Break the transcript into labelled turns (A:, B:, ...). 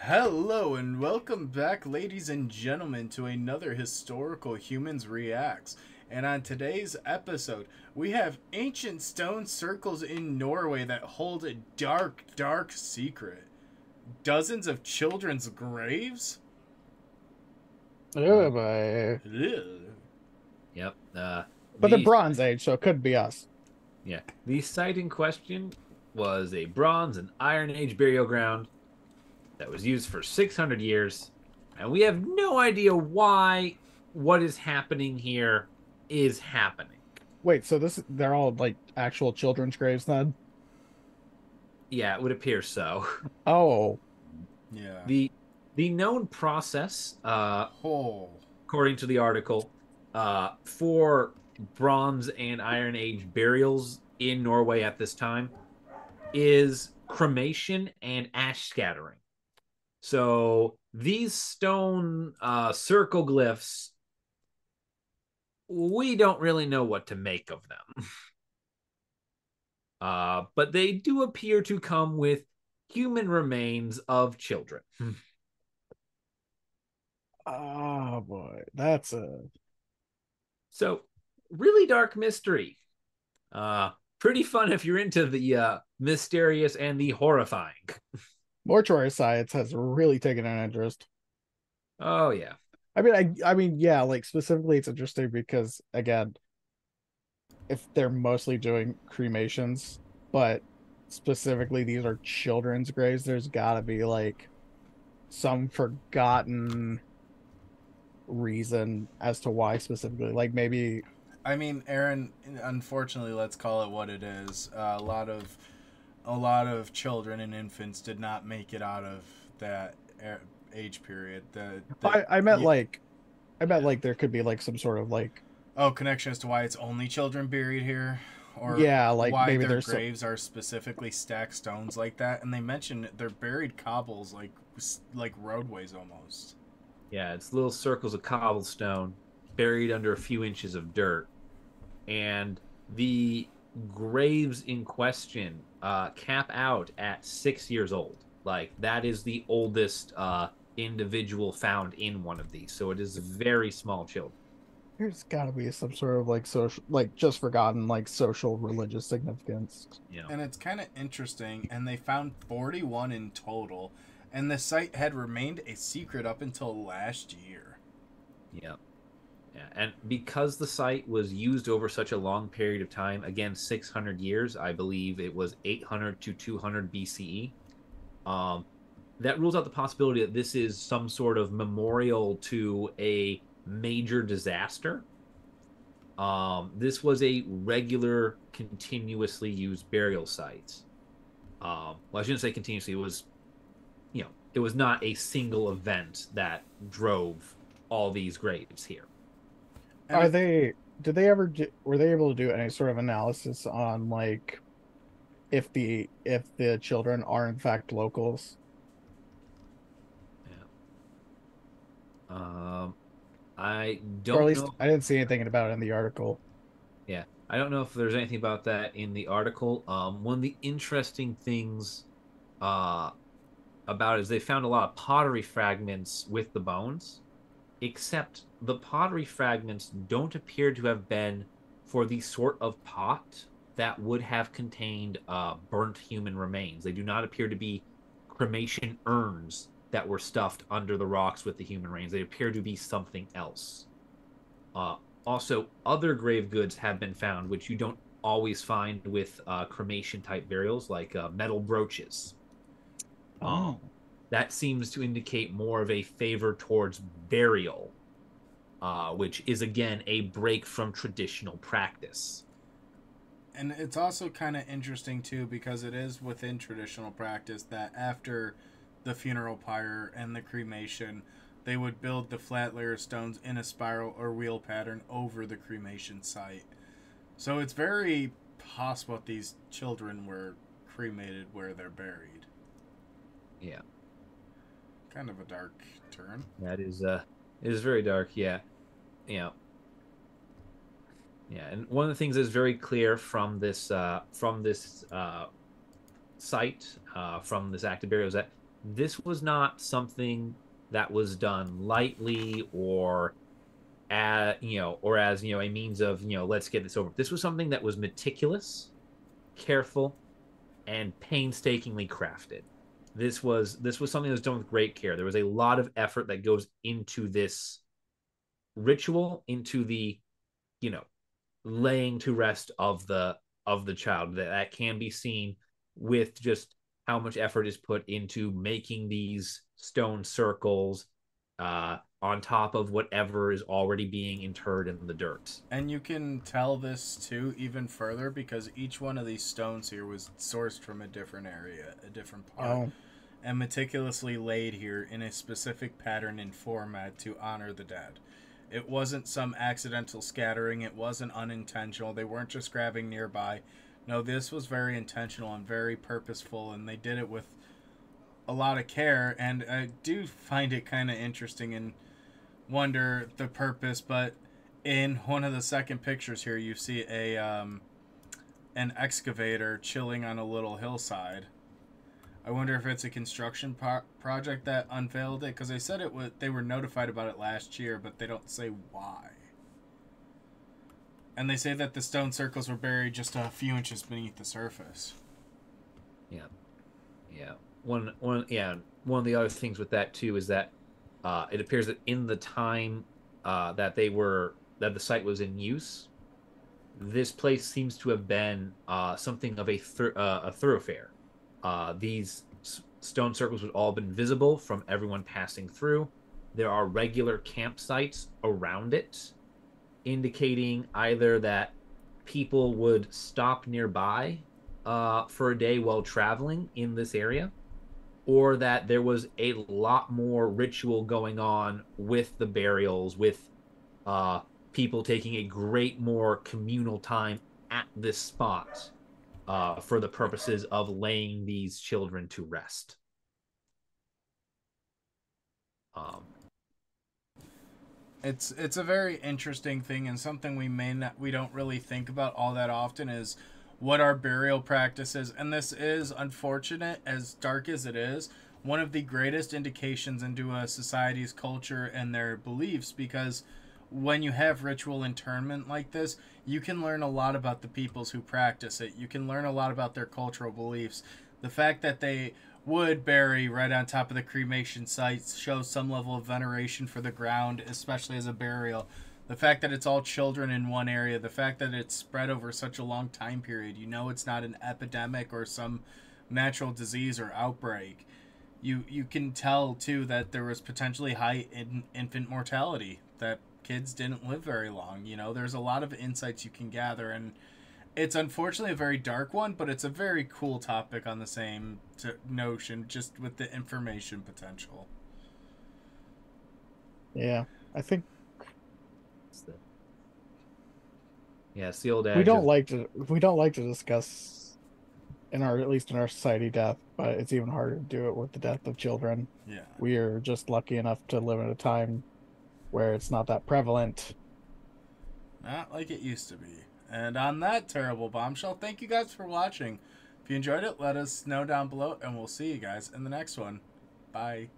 A: Hello and welcome back, ladies and gentlemen, to another Historical Humans Reacts. And on today's episode, we have ancient stone circles in Norway that hold a dark, dark secret. Dozens of children's graves?
B: Oh boy.
A: Ugh.
C: Yep.
B: But the
C: The
B: Bronze Age, so it could be us.
C: yeah, the site in question was a Bronze and Iron Age burial ground that was used for 600 years, and we have no idea why what is happening here is happening.
B: Wait, so they're all like actual children's graves then?
C: Yeah, it would appear so.
B: Oh,
A: Yeah.
C: The the known process,
A: Oh.
C: according to the article, for Bronze and Iron Age burials in Norway at this time is cremation and ash scattering. So these stone circle glyphs, we don't really know what to make of them. But they do appear to come with human remains of children.
B: oh boy. That's a
C: So, really dark mystery. Pretty fun if you're into the mysterious and the horrifying.
B: mortuary science has really taken an interest.
C: Oh, yeah.
B: I mean, yeah, like specifically it's interesting because again, if they're mostly doing cremations, but specifically these are children's graves, there's gotta be like some forgotten reason as to why specifically. Like maybe
A: I mean, Aaron, unfortunately, let's call it what it is. A lot of children and infants did not make it out of that age period.
B: I meant
A: Yeah.
B: like I meant
C: Yeah.
B: like there could be like some sort of like
A: Oh, connection as to why it's only children buried here, or
B: yeah, like
A: why
B: maybe
A: their
B: there's some
A: graves are specifically stacked stones like that. And they mention they're buried cobbles like roadways almost.
C: Yeah, it's little circles of cobblestone buried under a few inches of dirt. And the graves in question cap out at 6 years old. Like, that is the oldest individual found in one of these. So it is very small children.
B: there's got to be some sort of like social like just forgotten like social religious significance.
C: You know,
A: And it's kind of interesting. And they found 41 in total, and the site had remained a secret up until last year.
C: yeah. Yeah, and because the site was used over such a long period of time, again, 600 years, I believe it was 800 to 200 BCE, that rules out the possibility that this is some sort of memorial to a major disaster. This was a regular, continuously used burial site. Well, I shouldn't say continuously. It was, it was not a single event that drove all these graves here.
A: And
B: Are
A: it,
B: they did they ever were they able to do any sort of analysis on like if the children are in fact locals?
C: Yeah. I
B: Or at
C: don't
B: least
C: know.
B: I didn't see anything about it in the article.
C: Yeah, I don't know if there's anything about that in the article. One of the interesting things uh, about it is they found a lot of pottery fragments with the bones, except the pottery fragments don't appear to have been for the sort of pot that would have contained burnt human remains. They do not appear to be cremation urns that were stuffed under the rocks with the human remains. They appear to be something else. Uh, Also, other grave goods have been found, which you don't always find with cremation type burials, like metal brooches. Um,
B: Oh.
C: that seems to indicate more of a favor towards burial, which is again a break from traditional practice.
A: and it's also kind of interesting too because it is within traditional practice that after the funeral pyre and the cremation, they would build the flat layer of stones in a spiral or wheel pattern over the cremation site. So it's very possible that these children were cremated where they're buried.
C: Yeah,
A: Kind of a dark turn.
C: that is very dark. Yeah, yeah, yeah. And one of the things that's very clear from this site from this active burial is that this was not something that was done lightly or or as a means of let's get this over. This was something that was meticulous, careful, and painstakingly crafted. This was something that was done with great care. There was a lot of effort that goes into this ritual, into the you know laying to rest of the child. That can be seen with just how much effort is put into making these stone circles on top of whatever is already being interred in the dirt.
A: And you can tell this too even further because each one of these stones here was sourced from a different area, a different part,
B: Oh,
A: and meticulously laid here in a specific pattern and format to honor the dead. It wasn't some accidental scattering, it wasn't unintentional. They weren't just grabbing nearby. No, this was very intentional and very purposeful, and they did it with a lot of care. And I do find it kind of interesting and wonder the purpose, but in one of the second pictures here, you see an excavator chilling on a little hillside. I wonder if it's a construction project that unveiled it, because they said it was. They were notified about it last year, but they don't say why. And they say that the stone circles were buried just a few inches beneath the surface.
C: Yeah, yeah. One of the other things with that too is that it appears that in the time that the site was in use, this place seems to have been something of a thoroughfare. These stone circles would all have been visible from everyone passing through. There are regular campsites around it, indicating either that people would stop nearby for a day while traveling in this area, or that there was a lot more ritual going on with the burials, with uh, people taking a great more communal time at this spot for the purposes of laying these children to rest. Um,
A: It's a very interesting thing and something we don't really think about all that often is what our burial practices, and this is unfortunate as dark as it is, one of the greatest indications into a society's culture and their beliefs, because when you have ritual internment like this, you can learn a lot about the peoples who practice it. You can learn a lot about their cultural beliefs. The fact that they would bury right on top of the cremation sites shows some level of veneration for the ground, especially as a burial. The fact that it's all children in one area, the fact that it's spread over such a long time period, it's not an epidemic or some natural disease or outbreak. You can tell too that there was potentially high infant mortality, that kids didn't live very long. There's a lot of insights you can gather, and it's unfortunately a very dark one, but it's a very cool topic on the same notion, just with the information potential.
B: yeah. I think
C: it's the old
B: we
C: adage
B: don't
C: of
B: like to we don't like to discuss at least in our society death, but it's even harder to do it with the death of children.
A: Yeah.
B: We are just lucky enough to live in a time where it's not that prevalent.
A: Not like it used to be. And on that terrible bombshell, thank you guys for watching. If you enjoyed it, let us know down below, and we'll see you guys in the next one. Bye.